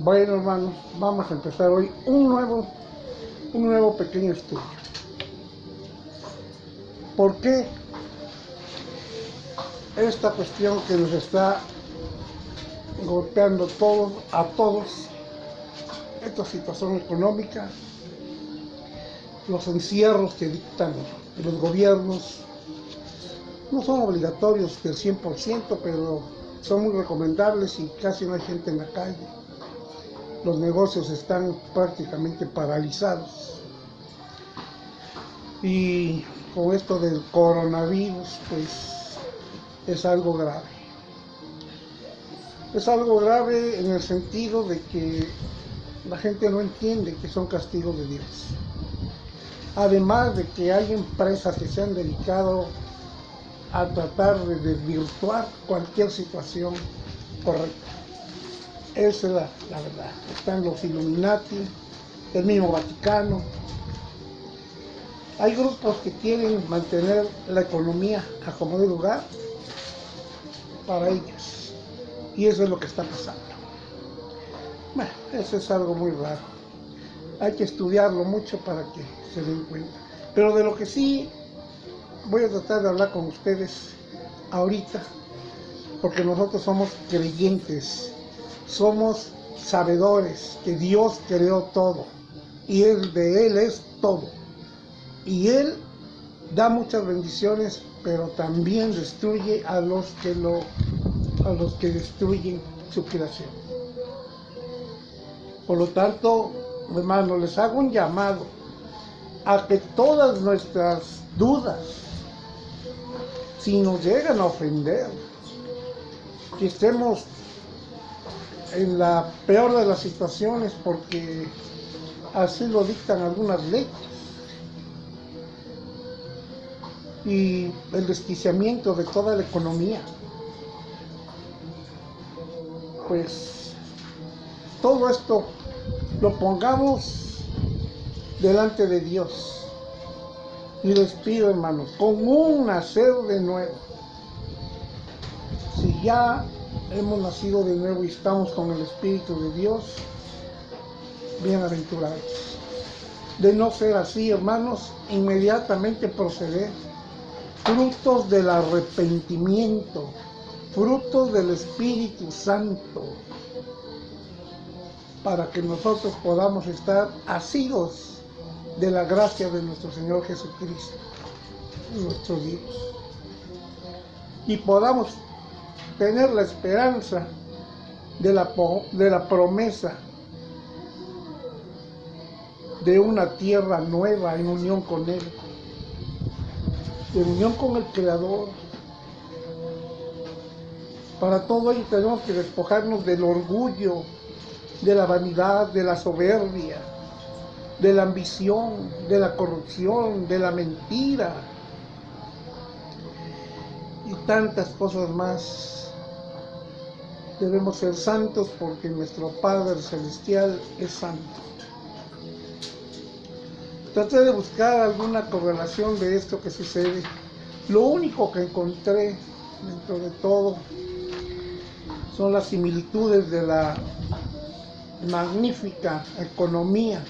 Bueno, hermanos, vamos a empezar hoy un nuevo pequeño estudio. ¿Por qué esta cuestión que nos está golpeando a todos, esta situación económica, los encierros que dictan los gobiernos, no son obligatorios del 100%, pero son muy recomendables y casi no hay gente en la calle? Los negocios están prácticamente paralizados. Y con esto del coronavirus, pues es algo grave. Es algo grave en el sentido de que la gente no entiende que son castigos de Dios. Además de que hay empresas que se han dedicado a tratar de desvirtuar cualquier situación correcta. Esa es la verdad. Están los Illuminati, el mismo Vaticano. Hay grupos que quieren mantener la economía a como de lugar para ellos. Y eso es lo que está pasando. Bueno, eso es algo muy raro. Hay que estudiarlo mucho para que se den cuenta. Pero de lo que sí voy a tratar de hablar con ustedes ahorita, porque nosotros somos creyentes, somos sabedores que Dios creó todo y de Él es todo. Y Él da muchas bendiciones, pero también destruye a los que destruyen su creación. Por lo tanto, hermanos, les hago un llamado a que todas nuestras dudas, si nos llegan a ofender, que estemos en la peor de las situaciones porque así lo dictan algunas leyes, y el desquiciamiento de toda la economía, pues todo esto lo pongamos delante de Dios. Y les pido, hermanos, con un nacer de nuevo, si ya hemos nacido de nuevo y estamos con el Espíritu de Dios, bienaventurados. De no ser así, hermanos, inmediatamente proceder, frutos del arrepentimiento, frutos del Espíritu Santo, para que nosotros podamos estar asidos de la gracia de nuestro Señor Jesucristo, nuestro Dios, y podamos tener la esperanza de la promesa de una tierra nueva en unión con Él, en unión con el Creador. Para todo ello tenemos que despojarnos del orgullo, de la vanidad, de la soberbia, de la ambición, de la corrupción, de la mentira y tantas cosas más. Debemos ser santos porque nuestro Padre Celestial es santo. Traté de buscar alguna correlación de esto que sucede. Lo único que encontré dentro de todo son las similitudes de la magnífica economía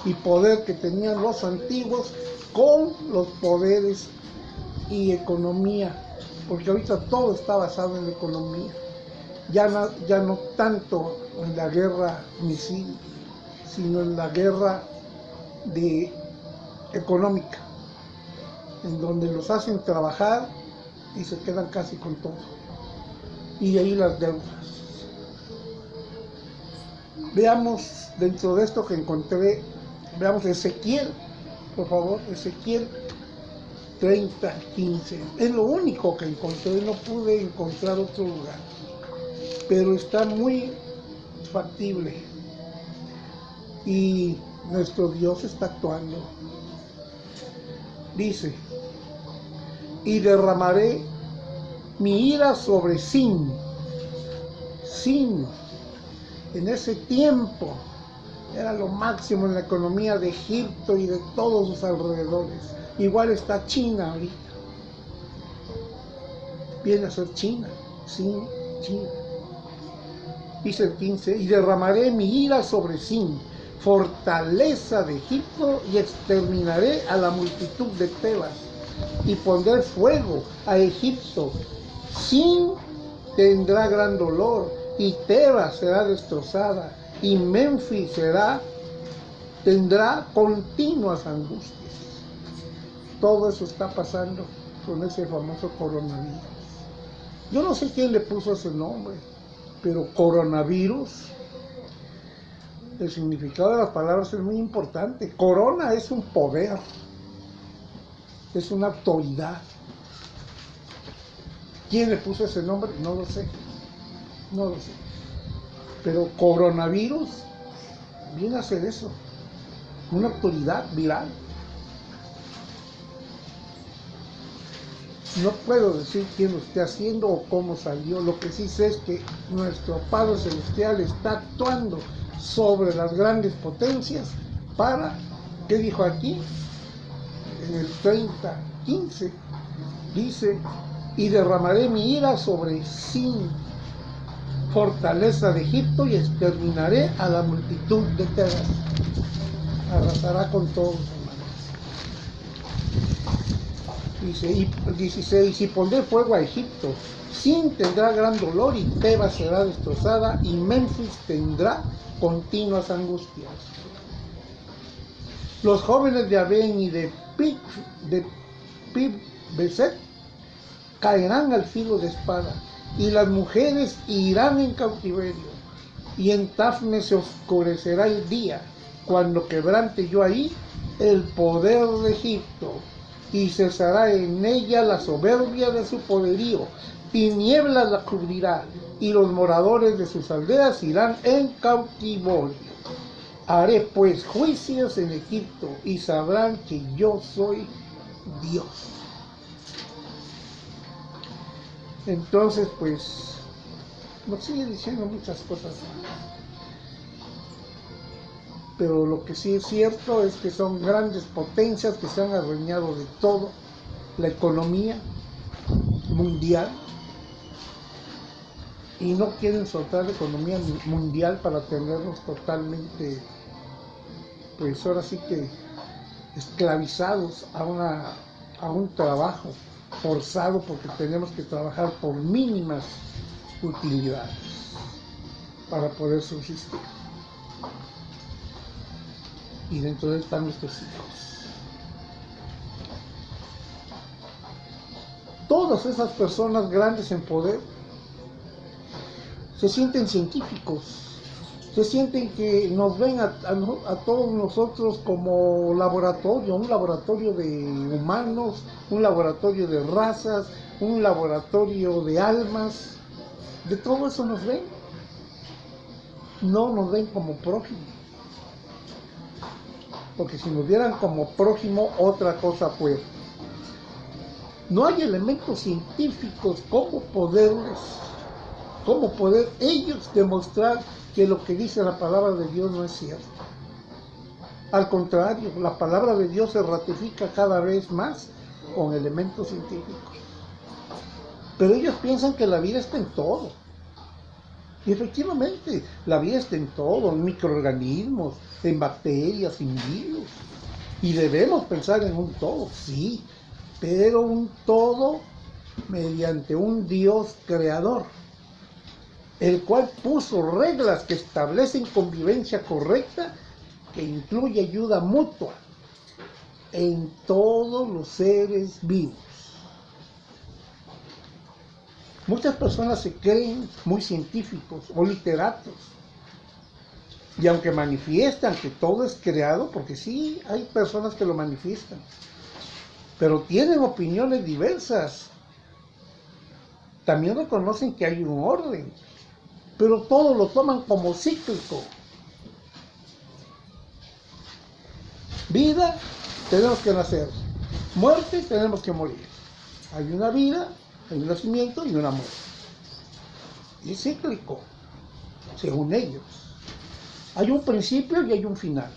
y poder que tenían los antiguos con los poderes y economía, porque ahorita todo está basado en la economía, ya no tanto en la guerra misil, sino en la guerra económica, en donde los hacen trabajar y se quedan casi con todo, y de ahí las deudas. Veamos dentro de esto que encontré, veamos Ezequiel, por favor, Ezequiel 30:15. Es lo único que encontré, no pude encontrar otro lugar, pero está muy factible y nuestro Dios está actuando. Dice: y derramaré mi ira sobre Sin. En ese tiempo era lo máximo en la economía de Egipto y de todos sus alrededores. Igual está China ahorita. Viene a ser China, China. dice el 15, y derramaré mi ira sobre Sin, fortaleza de Egipto, y exterminaré a la multitud de Tebas, y pondré fuego a Egipto. Sin tendrá gran dolor, y Tebas será destrozada, y Memphis tendrá continuas angustias. Todo eso está pasando con ese famoso coronavirus. Yo no sé quién le puso ese nombre, pero coronavirus, el significado de las palabras es muy importante. Corona es un poder, es una autoridad. ¿Quién le puso ese nombre? No lo sé, no lo sé. Pero coronavirus viene a ser eso, una autoridad viral. No puedo decir quién lo esté haciendo o cómo salió. Lo que sí sé es que nuestro Padre Celestial está actuando sobre las grandes potencias para, ¿qué dijo aquí? En el 30:15 dice, y derramaré mi ira sobre Sin, fortaleza de Egipto, y exterminaré a la multitud de Tebas. Arrasará con todos. Dice, y 16, y pondré fuego a Egipto. Sin tendrá gran dolor, y Tebas será destrozada, y Memphis tendrá continuas angustias. Los jóvenes de Abén y de Pib-Beset caerán al filo de espada, y las mujeres irán en cautiverio, y en Tafne se oscurecerá el día, cuando quebrante yo ahí el poder de Egipto, y cesará en ella la soberbia de su poderío. Tinieblas la cubrirá, y los moradores de sus aldeas irán en cautiverio. Haré pues juicios en Egipto, y sabrán que yo soy Dios. Entonces, pues, nos sigue diciendo muchas cosas más. Pero lo que sí es cierto es que son grandes potencias que se han adueñado de todo, la economía mundial, y no quieren soltar la economía mundial para tenernos totalmente, pues ahora sí que esclavizados a un trabajo forzado, porque tenemos que trabajar por mínimas utilidades para poder subsistir. Y dentro de él están nuestros hijos. Todas esas personas grandes en poder se sienten científicos, se sienten que nos ven a todos nosotros como laboratorio, un laboratorio de humanos, un laboratorio de razas, un laboratorio de almas. De todo eso nos ven. No nos ven como prójimo. Porque si nos vieran como prójimo, otra cosa fuera. No hay elementos científicos como poder ellos demostrar que lo que dice la palabra de Dios no es cierto. Al contrario, la palabra de Dios se ratifica cada vez más con elementos científicos. Pero ellos piensan que la vida está en todo. Y efectivamente, la vida está en todo, en microorganismos, en bacterias, en virus. Y debemos pensar en un todo, sí, pero un todo mediante un Dios creador, el cual puso reglas que establecen convivencia correcta, que incluye ayuda mutua en todos los seres vivos. Muchas personas se creen muy científicos o literatos, y aunque manifiestan que todo es creado, porque sí hay personas que lo manifiestan, pero tienen opiniones diversas, también reconocen que hay un orden, pero todo lo toman como cíclico. Vida, tenemos que nacer. Muerte, tenemos que morir. Hay una vida, hay un nacimiento y una muerte. Y es cíclico, según ellos. Hay un principio y hay un final.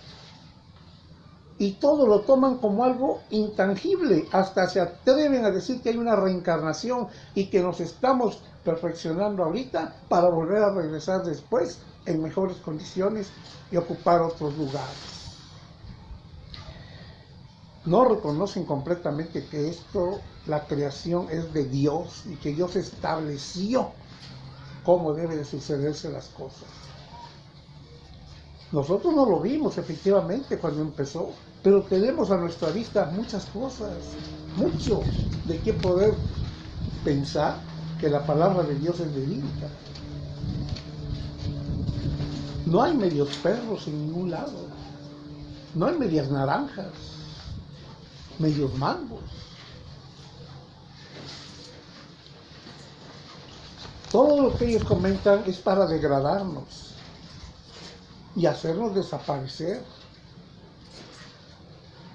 y todo lo toman como algo intangible, hasta se atreven a decir que hay una reencarnación y que nos estamos perfeccionando ahorita para volver a regresar después en mejores condiciones y ocupar otros lugares. No reconocen completamente que esto, la creación es de Dios y que Dios estableció cómo deben de sucederse las cosas. Nosotros no lo vimos efectivamente cuando empezó, pero tenemos a nuestra vista muchas cosas, mucho de qué poder pensar que la palabra de Dios es verídica. No hay medios perros en ningún lado, no hay medias naranjas, medios mangos. Todo lo que ellos comentan es para degradarnos y hacernos desaparecer,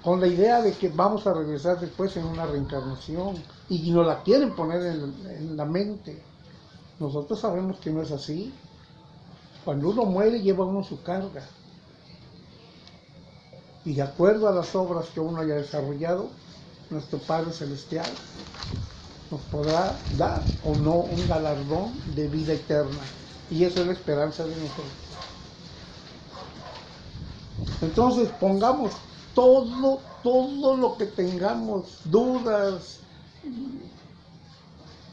con la idea de que vamos a regresar después en una reencarnación, y nos la quieren poner en la mente. Nosotros sabemos que no es así. Cuando uno muere, lleva uno su carga, y de acuerdo a las obras que uno haya desarrollado, nuestro Padre Celestial nos podrá dar o no un galardón de vida eterna, y esa es la esperanza de nosotros. Entonces pongamos todo lo que tengamos, dudas,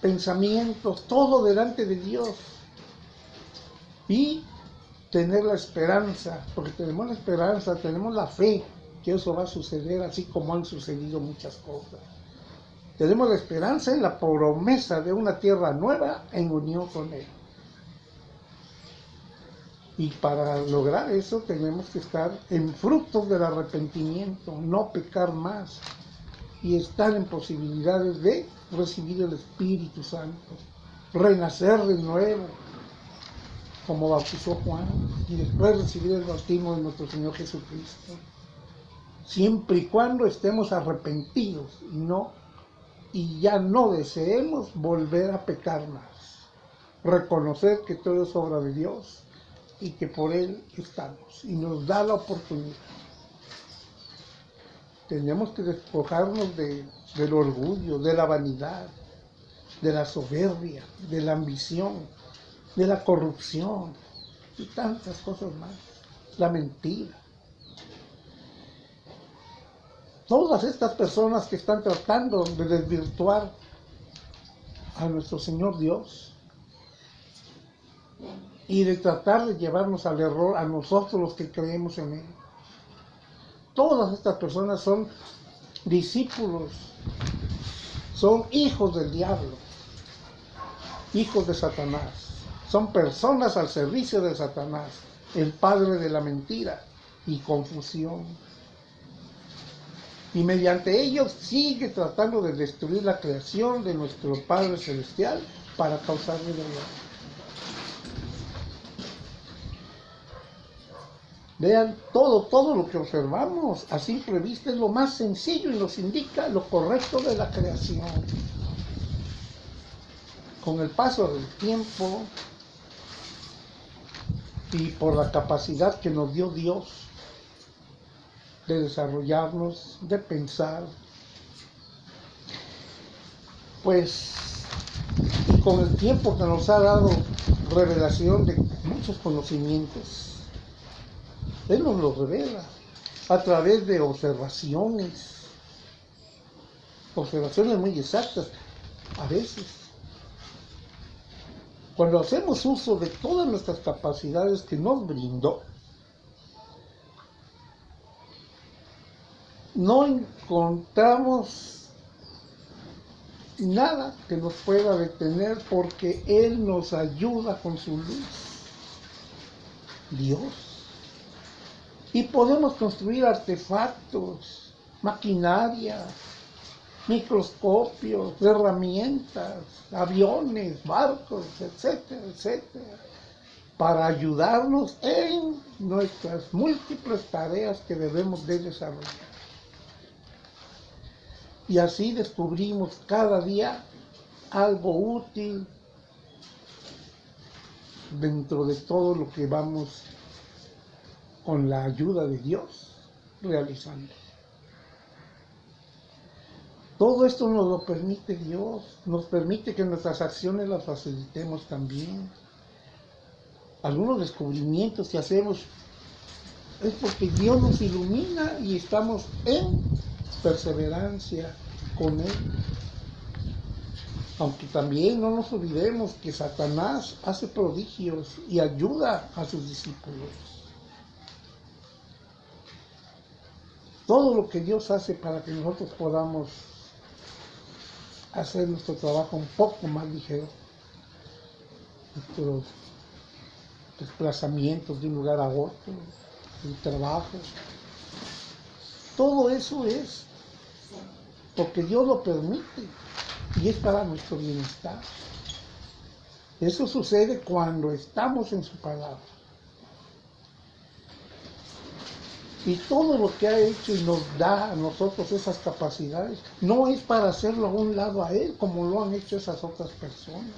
pensamientos, todo delante de Dios, y tener la esperanza, porque tenemos la esperanza, tenemos la fe que eso va a suceder, así como han sucedido muchas cosas. Tenemos la esperanza en la promesa de una tierra nueva en unión con Él. Y para lograr eso tenemos que estar en frutos del arrepentimiento, no pecar más, y estar en posibilidades de recibir el Espíritu Santo, renacer de nuevo, como bautizó Juan, y después recibir el bautismo de nuestro Señor Jesucristo, siempre y cuando estemos arrepentidos y ya no deseemos volver a pecar más, reconocer que todo es obra de Dios y que por Él estamos, y nos da la oportunidad. Tenemos que despojarnos del orgullo, de la vanidad, de la soberbia, de la ambición, de la corrupción y tantas cosas más, la mentira. Todas estas personas que están tratando de desvirtuar a nuestro Señor Dios y de tratar de llevarnos al error a nosotros los que creemos en Él. Todas estas personas son discípulos, son hijos del diablo, hijos de Satanás. Son personas al servicio de Satanás, el padre de la mentira y confusión. Y mediante ellos sigue tratando de destruir la creación de nuestro Padre Celestial para causarle dolor. Vean, todo lo que observamos a simple vista es lo más sencillo y nos indica lo correcto de la creación. Con el paso del tiempo y por la capacidad que nos dio Dios de desarrollarnos, de pensar, pues, y con el tiempo que nos ha dado revelación de muchos conocimientos, Él nos lo revela a través de observaciones muy exactas, a veces. Cuando hacemos uso de todas nuestras capacidades que nos brindó, no encontramos nada que nos pueda detener porque Él nos ayuda con su luz, Dios. Y podemos construir artefactos, maquinaria, microscopios, herramientas, aviones, barcos, etcétera, etcétera, para ayudarnos en nuestras múltiples tareas que debemos de desarrollar. Y así descubrimos cada día algo útil dentro de todo lo que vamos con la ayuda de Dios realizando. Todo esto nos lo permite Dios, nos permite que nuestras acciones las facilitemos también. Algunos descubrimientos que hacemos es porque Dios nos ilumina y estamos en perseverancia con Él. Aunque también no nos olvidemos que Satanás hace prodigios y ayuda a sus discípulos. Todo lo que Dios hace para que nosotros podamos hacer nuestro trabajo un poco más ligero, nuestros desplazamientos de un lugar a otro, el trabajo, todo eso es porque Dios lo permite y es para nuestro bienestar. Eso sucede cuando estamos en su palabra. Y todo lo que ha hecho y nos da a nosotros esas capacidades, no es para hacerlo a un lado a Él, como lo han hecho esas otras personas.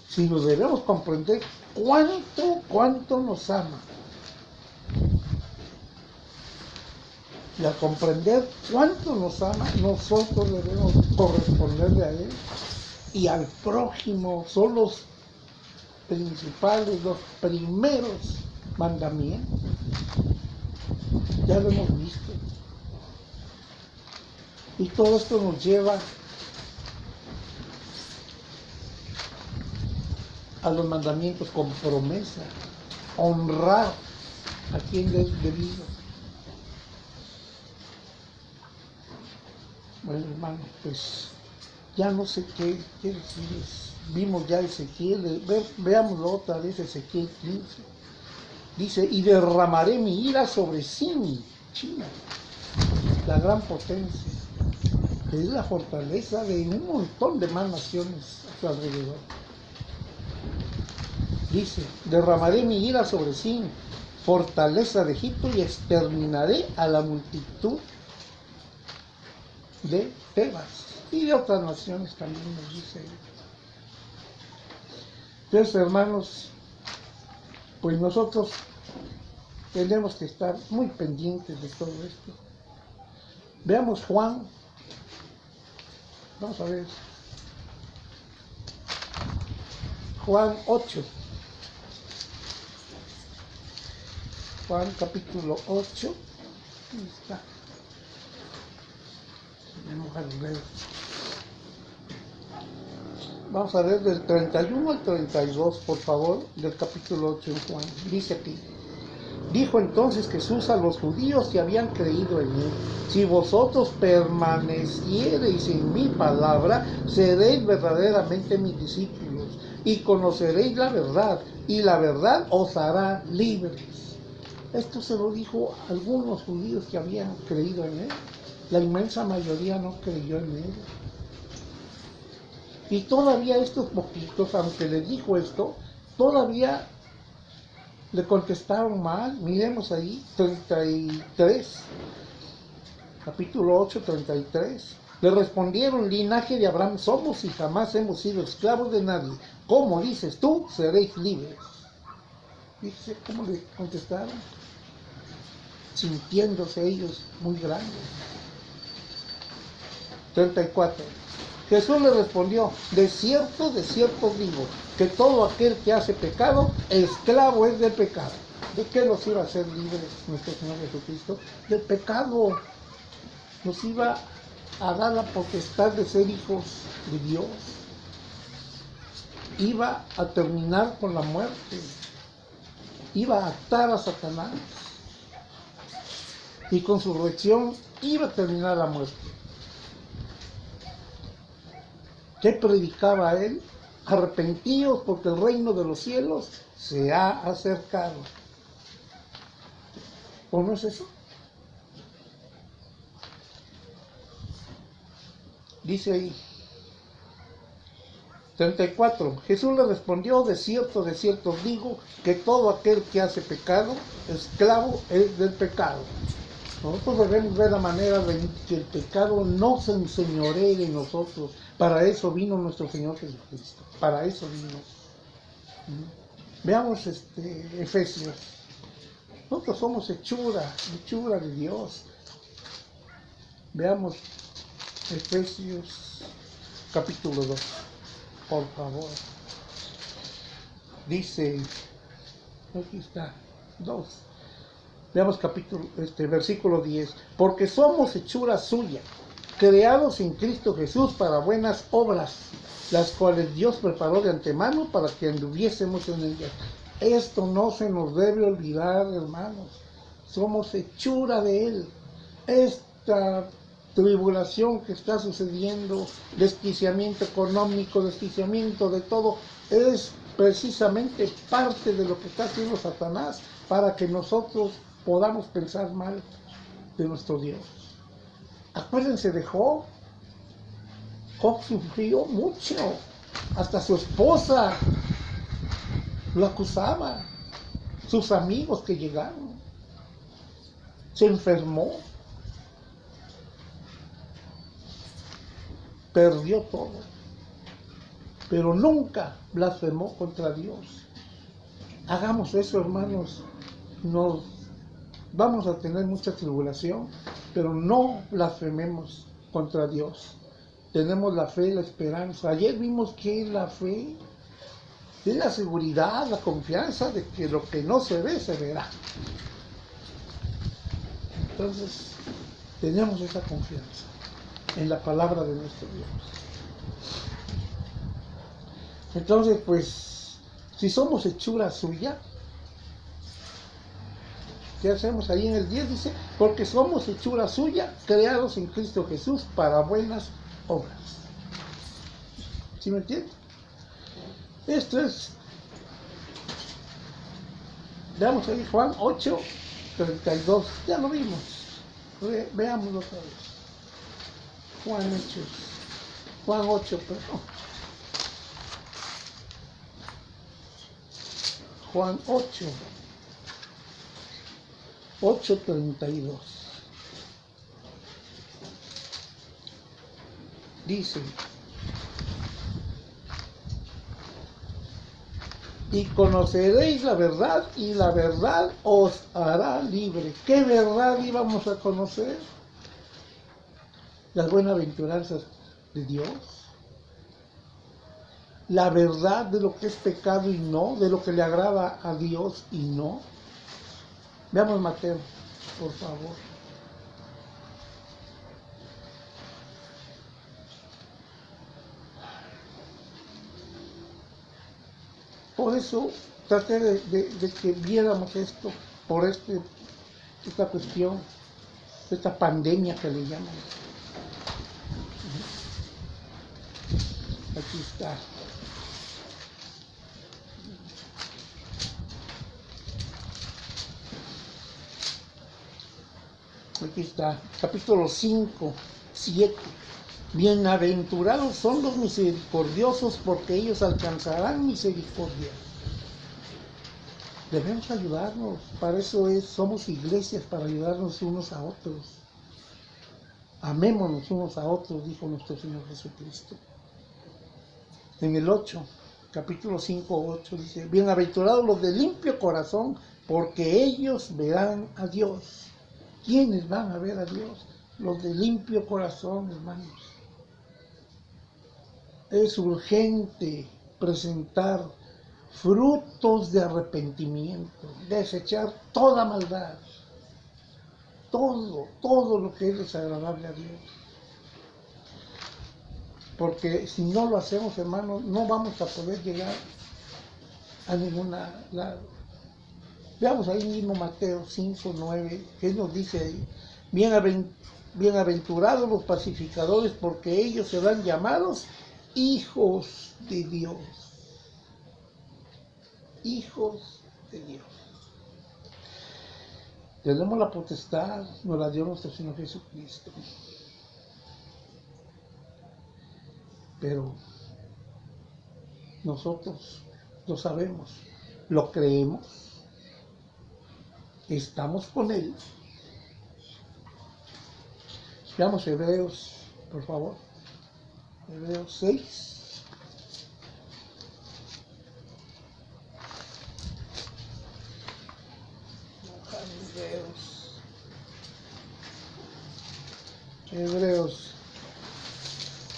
Sino debemos comprender cuánto nos ama. Y al comprender cuánto nos ama, nosotros debemos corresponderle a Él y al prójimo. Son los principales, los primeros mandamientos. Ya lo hemos visto. Y todo esto nos lleva a los mandamientos con promesa, honrar a quien es debido. Bueno, hermano, pues ya no sé qué decirles. Vimos ya Ezequiel, veámoslo otra vez, Ezequiel 15. Dice, y derramaré mi ira sobre Sin, China, la gran potencia, que es la fortaleza de un montón de más naciones a su alrededor. Dice, derramaré mi ira sobre Sin, fortaleza de Egipto, y exterminaré a la multitud de Tebas y de otras naciones también nos dice. Entonces, hermanos, pues nosotros tenemos que estar muy pendientes de todo esto. Veamos Juan, vamos a ver, Juan 8. Juan capítulo 8, ahí está. Vamos a ver del 31 al 32, por favor, del capítulo 8 de Juan. Dice aquí, dijo entonces Jesús a los judíos que habían creído en él, si vosotros permaneciereis en mi palabra, seréis verdaderamente mis discípulos, y conoceréis la verdad, y la verdad os hará libres. Esto se lo dijo a algunos judíos que habían creído en él. La inmensa mayoría no creyó en él. Y todavía estos poquitos, aunque les dijo esto, todavía le contestaron mal. Miremos ahí, 33, capítulo 8, 33. Le respondieron, linaje de Abraham somos y jamás hemos sido esclavos de nadie. ¿Cómo dices tú, seréis libres? Dice, ¿cómo le contestaron? Sintiéndose ellos muy grandes. 34. Jesús le respondió, de cierto digo, que todo aquel que hace pecado, esclavo es del pecado. ¿De qué nos iba a hacer libres nuestro Señor Jesucristo? Del pecado. Nos iba a dar la potestad de ser hijos de Dios. Iba a terminar con la muerte. Iba a atar a Satanás. Y con su resurrección iba a terminar la muerte. ¿Qué predicaba él? Arrepentíos porque el reino de los cielos se ha acercado. ¿O no es eso? Dice ahí, 34. Jesús le respondió, de cierto digo, que todo aquel que hace pecado, esclavo es del pecado. Nosotros debemos ver la manera de que el pecado no se enseñoree de nosotros. Para eso vino nuestro Señor Jesucristo. Para eso vino. Veamos Efesios. Nosotros somos hechura de Dios. Veamos Efesios capítulo 2, por favor. Dice, aquí está, 2. Veamos versículo 10. Porque somos hechura suya, creados en Cristo Jesús para buenas obras, las cuales Dios preparó de antemano para que anduviésemos en ellas. Esto no se nos debe olvidar, hermanos. Somos hechura de Él. Esta tribulación que está sucediendo, desquiciamiento económico, desquiciamiento de todo, es precisamente parte de lo que está haciendo Satanás para que nosotros podamos pensar mal de nuestro Dios. Acuérdense de Job. Job sufrió mucho. Hasta su esposa lo acusaba. Sus amigos que llegaron. Se enfermó. Perdió todo. Pero nunca blasfemó contra Dios. Hagamos eso, hermanos. Nos vamos a tener mucha tribulación, pero no blasfememos contra Dios. Tenemos la fe y la esperanza. Ayer vimos que la fe es la seguridad, la confianza de que lo que no se ve, se verá. Entonces, tenemos esa confianza en la palabra de nuestro Dios. Entonces, pues, si somos hechura suya, ¿qué hacemos? Ahí en el 10 dice, porque somos hechura suya, creados en Cristo Jesús para buenas obras. ¿Sí me entienden? Esto es, veamos ahí Juan 8, 32, ya lo vimos. Veámoslo otra vez. Juan 8, perdón. Juan 8, 8:32. Dice, y conoceréis la verdad, y la verdad os hará libre. ¿Qué verdad íbamos a conocer? Las buenaventuranzas de Dios. La verdad de lo que es pecado y no, de lo que le agrada a Dios y no. Veamos Mateo, por favor. Por eso traté de que viéramos esto, por esta cuestión, esta pandemia que le llaman. Aquí está. Aquí está, capítulo 5, 7. Bienaventurados son los misericordiosos, porque ellos alcanzarán misericordia. Debemos ayudarnos, para eso somos iglesias, para ayudarnos unos a otros. Amémonos unos a otros, dijo nuestro Señor Jesucristo. En el 8, capítulo 5, 8, dice, bienaventurados los de limpio corazón, porque ellos verán a Dios. ¿Quiénes van a ver a Dios? Los de limpio corazón, hermanos. Es urgente presentar frutos de arrepentimiento, desechar toda maldad, todo lo que es desagradable a Dios. Porque si no lo hacemos, hermanos, no vamos a poder llegar a ninguna lado. Veamos ahí mismo Mateo 5, 9, que nos dice ahí, bienaventurados los pacificadores, porque ellos serán llamados hijos de Dios. Hijos de Dios. Tenemos la potestad, nos la dio nuestro Señor Jesucristo. Pero nosotros lo sabemos, lo creemos, estamos con Él. Veamos Hebreos, por favor. Hebreos 6. Hebreos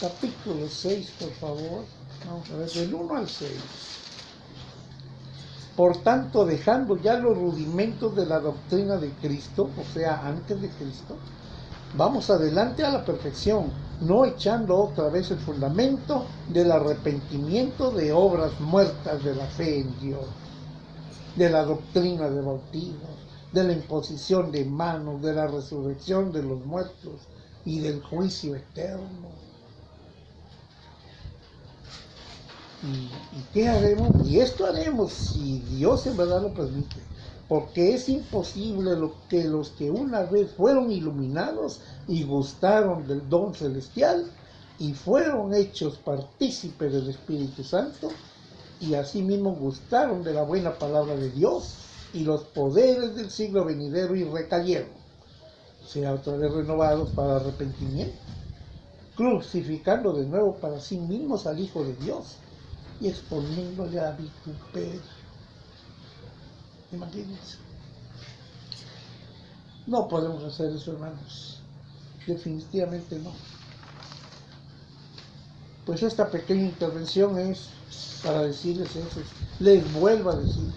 capítulo 6, por favor. Vamos a ver, del 1 al 6. Por tanto, dejando ya los rudimentos de la doctrina de Cristo, o sea, antes de Cristo, vamos adelante a la perfección, no echando otra vez el fundamento del arrepentimiento de obras muertas de la fe en Dios, de la doctrina de bautismos, de la imposición de manos, de la resurrección de los muertos y del juicio eterno. ¿Y qué haremos? Y esto haremos si Dios en verdad lo permite, porque es imposible que los que una vez fueron iluminados y gustaron del don celestial y fueron hechos partícipes del Espíritu Santo y asimismo gustaron de la buena palabra de Dios y los poderes del siglo venidero y recayeron, sea otra vez renovados para arrepentimiento, crucificando de nuevo para sí mismos al Hijo de Dios y exponiéndole a vituperio. Imagínense. No podemos hacer eso, hermanos. Definitivamente no. Pues esta pequeña intervención es para decirles eso. Les vuelvo a decir,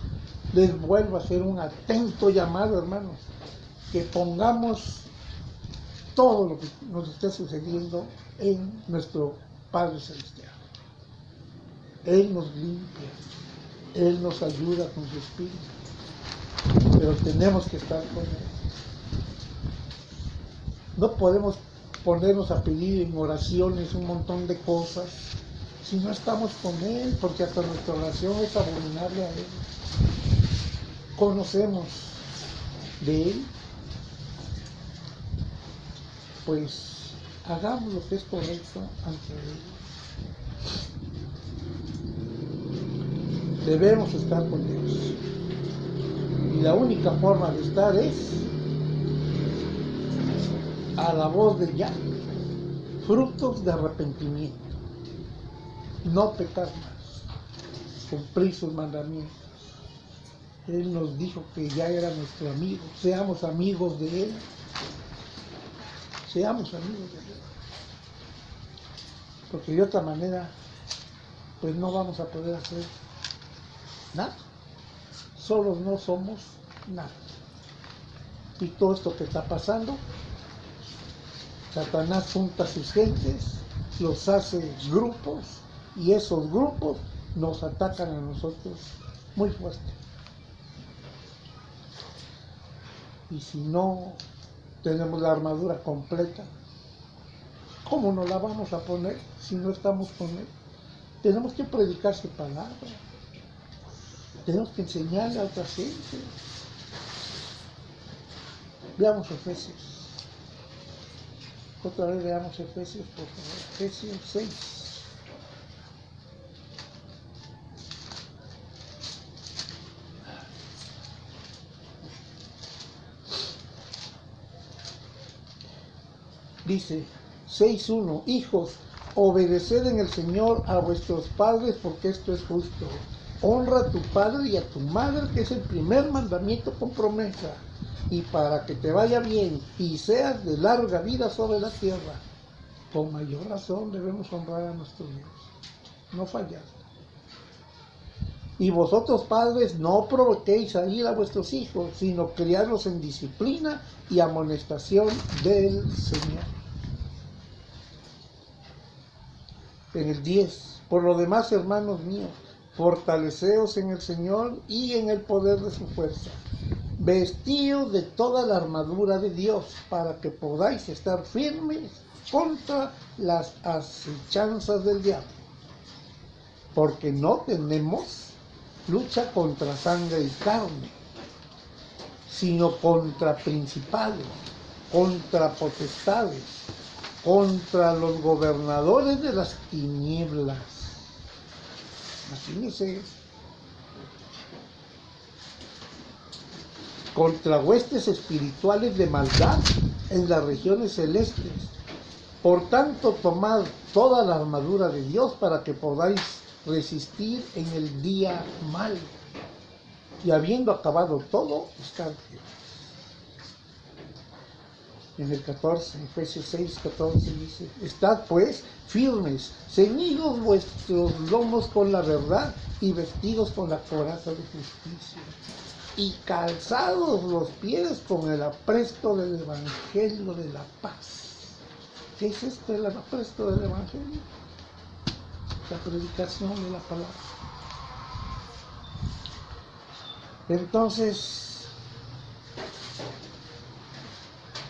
les vuelvo a hacer un atento llamado, hermanos, que pongamos todo lo que nos esté sucediendo en nuestro Padre Celestial. Él nos limpia, Él nos ayuda con su Espíritu, pero tenemos que estar con Él. No podemos ponernos a pedir en oraciones un montón de cosas si no estamos con Él, porque hasta nuestra oración es abominable a Él. Conocemos de Él, pues hagamos lo que es correcto ante Él. Debemos estar con Dios. Y la única forma de estar es a la voz de Yahweh, frutos de arrepentimiento, no pecar más, cumplir sus mandamientos. Él nos dijo que ya era nuestro amigo, seamos amigos de Él, seamos amigos de Él, porque de otra manera pues no vamos a poder hacer nada, solos no somos nada. Y todo esto que está pasando, Satanás junta a sus gentes, los hace grupos, y esos grupos nos atacan a nosotros muy fuerte. Y si no tenemos la armadura completa, ¿cómo nos la vamos a poner si no estamos con Él? Tenemos que predicar su palabra. Tenemos que enseñarle a otra gente. Veamos Efesios. Otra vez veamos Efesios, por favor. Efesios 6. Dice 6:1. Hijos, obedeced en el Señor a vuestros padres, porque esto es justo. Honra a tu padre y a tu madre, que es el primer mandamiento con promesa, y para que te vaya bien y seas de larga vida sobre la tierra. Con mayor razón debemos honrar a nuestro Dios, no fallar. Y vosotros, padres, no provoquéis a ira a vuestros hijos, sino criarlos en disciplina y amonestación del Señor. En el 10. Por lo demás, hermanos míos, fortaleceos en el Señor y en el poder de su fuerza. Vestíos de toda la armadura de Dios, para que podáis estar firmes contra las acechanzas del diablo. Porque no tenemos lucha contra sangre y carne, sino contra principales, contra potestades, contra los gobernadores de las tinieblas. Imagínense, contra huestes espirituales de maldad en las regiones celestes. Por tanto, tomad toda la armadura de Dios para que podáis resistir en el día malo, y habiendo acabado todo, estar firmes. En el 14, Efesios 6, 14 dice, estad pues firmes, ceñidos vuestros lomos con la verdad y vestidos con la coraza de justicia y calzados los pies con el apresto del evangelio de la paz. ¿Qué es esto, el apresto del evangelio? La predicación de la palabra. Entonces,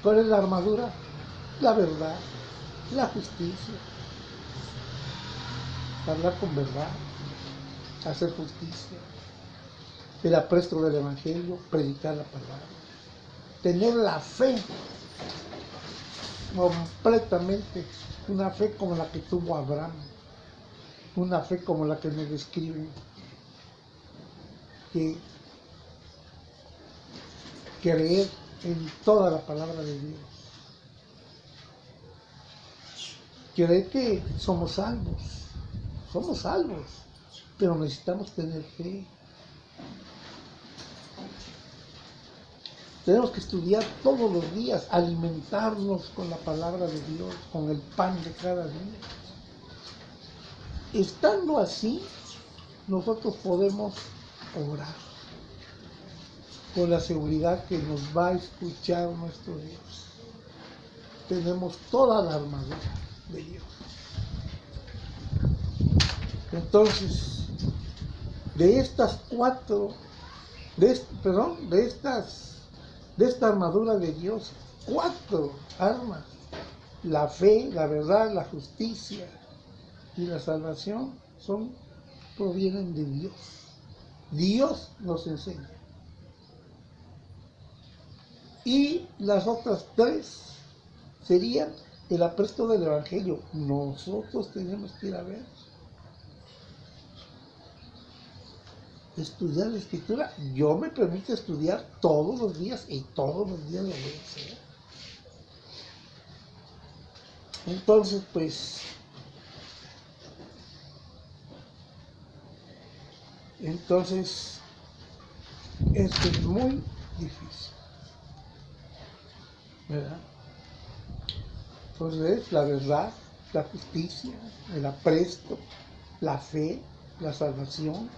¿cuál es la armadura? La verdad, la justicia. Hablar con verdad, hacer justicia. El apresto del evangelio, predicar la palabra. Tener la fe completamente, una fe como la que tuvo Abraham, una fe como la que me describen, que creer en toda la palabra de Dios, creer que somos salvos, pero necesitamos tener fe. Tenemos que estudiar todos los días, alimentarnos con la palabra de Dios, con el pan de cada día. Estando así, nosotros podemos orar con la seguridad que nos va a escuchar nuestro Dios. Tenemos toda la armadura de Dios. Entonces, de estas de esta armadura de Dios, 4 armas: la fe, la verdad, la justicia y la salvación provienen de Dios. Dios nos enseña. Y las otras 3 serían el apresto del evangelio. Nosotros tenemos que ir a ver. Estudiar la escritura. Yo me permito estudiar todos los días y todos los días lo voy a hacer. Entonces, pues, esto es muy difícil, ¿verdad? Entonces, la verdad, la justicia, el apresto, la fe, la salvación,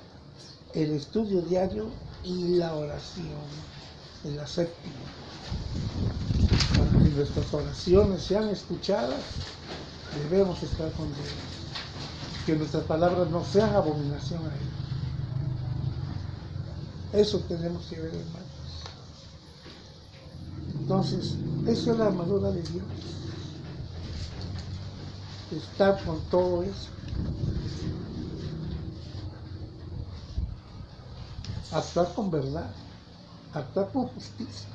el estudio diario y la oración, en la 7ª. Para que nuestras oraciones sean escuchadas, debemos estar con Dios. Que nuestras palabras no sean abominación a Él. Eso tenemos que ver, hermanos. Entonces, eso es la armadura de Dios. Estar con todo eso. Actuar con verdad, actuar con justicia,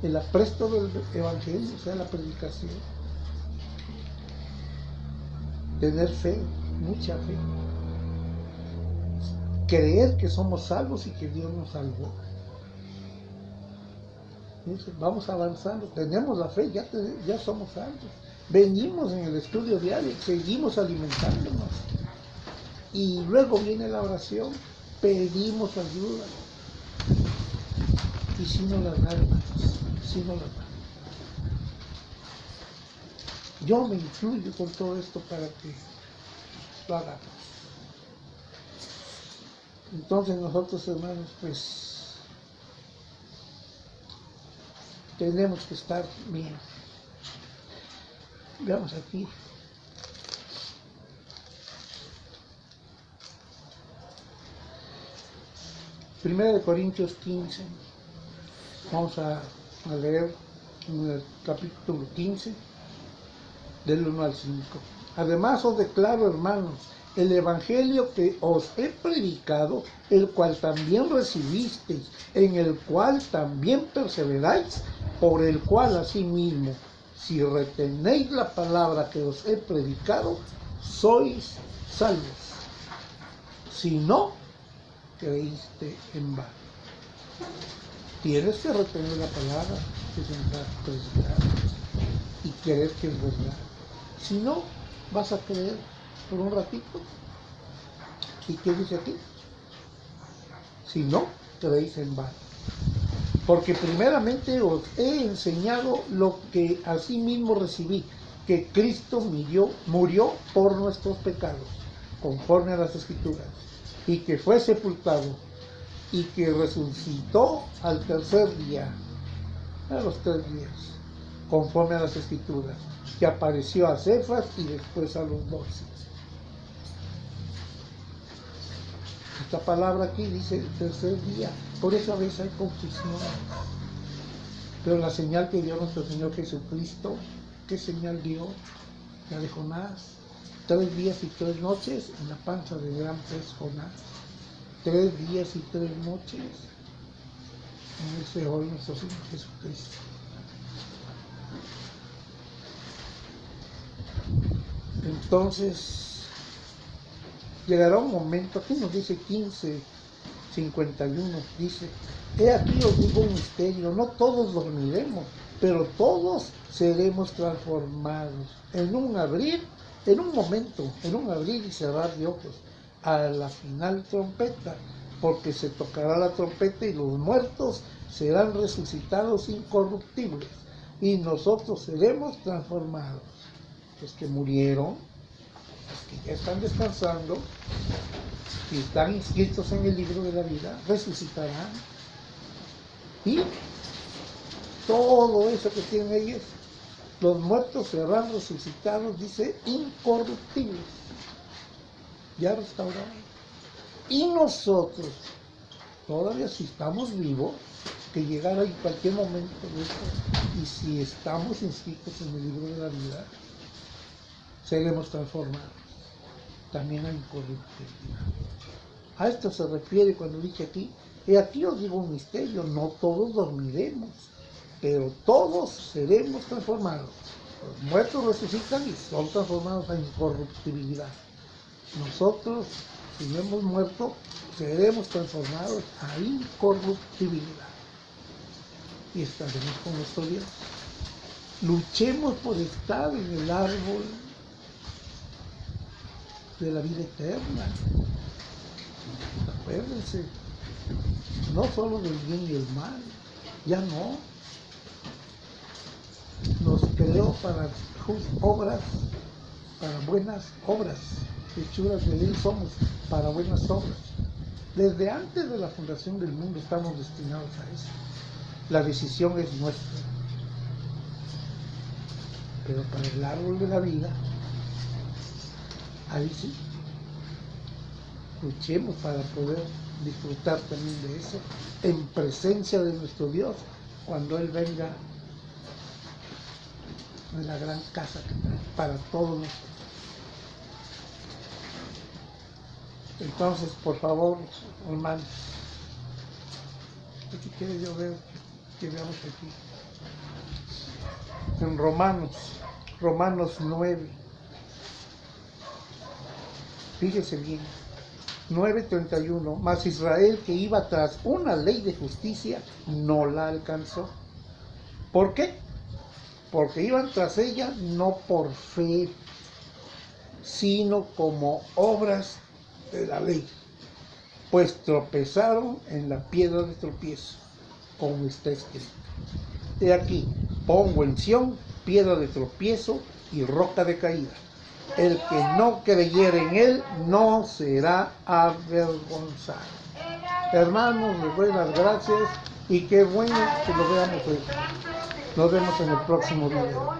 el apresto del evangelio, o sea, la predicación, tener fe, mucha fe, creer que somos salvos y que Dios nos salvó. Vamos avanzando, tenemos la fe, ya somos salvos. Venimos en el estudio diario, seguimos alimentándonos. Y luego viene la oración, pedimos ayuda. Y si no la da, hermanos, si no la da. Yo me incluyo con todo esto para que lo hagamos. Entonces nosotros, hermanos, pues tenemos que estar bien. Veamos aquí. Primera de Corintios 15. Vamos a leer en el capítulo 15, del 1 al 5. Además os declaro, hermanos, el evangelio que os he predicado, el cual también recibisteis, en el cual también perseveráis, por el cual asimismo, si retenéis la palabra que os he predicado, sois salvos. Si no, creíste en vano. Tienes que retener la palabra que se nos ha predicado y creer que es verdad. Si no, vas a creer por un ratito. ¿Y qué dice aquí? Si no, creéis en vano. Porque primeramente os he enseñado lo que asimismo recibí, que Cristo murió por nuestros pecados, conforme a las Escrituras, y que fue sepultado, y que resucitó al tercer día, a los 3 días, conforme a las Escrituras, que apareció a Cefas y después a los 12. Esta palabra aquí dice el tercer día, por eso a veces hay confusión. Pero la señal que dio nuestro Señor Jesucristo, ¿qué señal dio? La de Jonás, 3 días y 3 noches en la panza del gran pez Jonás. 3 días y 3 noches en el Seol nuestro Señor Jesucristo. Entonces, llegará un momento, aquí nos dice 15:51, dice, he aquí os digo un misterio, no todos dormiremos, pero todos seremos transformados en un abrir, en un momento, en un abrir y cerrar de ojos, a la final trompeta, porque se tocará la trompeta y los muertos serán resucitados incorruptibles, y nosotros seremos transformados. Los que murieron, los que ya están descansando y están inscritos en el libro de la vida, resucitarán. Y todo eso que tienen ellos, los muertos serán resucitados, dice, incorruptibles, ya restaurados. Y nosotros, todavía si estamos vivos, que llegará en cualquier momento de esto, y si estamos inscritos en el libro de la vida, seremos transformados también a incorruptibilidad. A esto se refiere cuando dice aquí, y aquí os digo un misterio, no todos dormiremos, pero todos seremos transformados. Los muertos resucitan y son transformados a incorruptibilidad. Nosotros, si no hemos muerto, seremos transformados a incorruptibilidad. Y estaremos con nuestro Dios. Luchemos por estar en el árbol de la vida eterna. Acuérdense, no solo del bien y el mal, ya no. Nos creó para obras, para buenas obras, hechuras de Él somos, para buenas obras. Desde antes de la fundación del mundo estamos destinados a eso. La decisión es nuestra. Pero para el árbol de la vida, ahí sí, luchemos para poder disfrutar también de eso, en presencia de nuestro Dios, cuando Él venga en la gran casa que trae para todos nosotros. Entonces, por favor, hermanos, ¿qué quiere yo ver? Que veamos aquí. En Romanos 9. Fíjese bien. 9:31, mas Israel, que iba tras una ley de justicia, no la alcanzó. ¿Por qué? Porque iban tras ella no por fe, sino como obras de la ley, pues tropezaron en la piedra de tropiezo, como está escrito. He aquí, pongo en Sión piedra de tropiezo y roca de caída. El que no creyere en él no será avergonzado. Hermanos, les doy las gracias y qué bueno que lo veamos hoy. Nos vemos en el próximo video.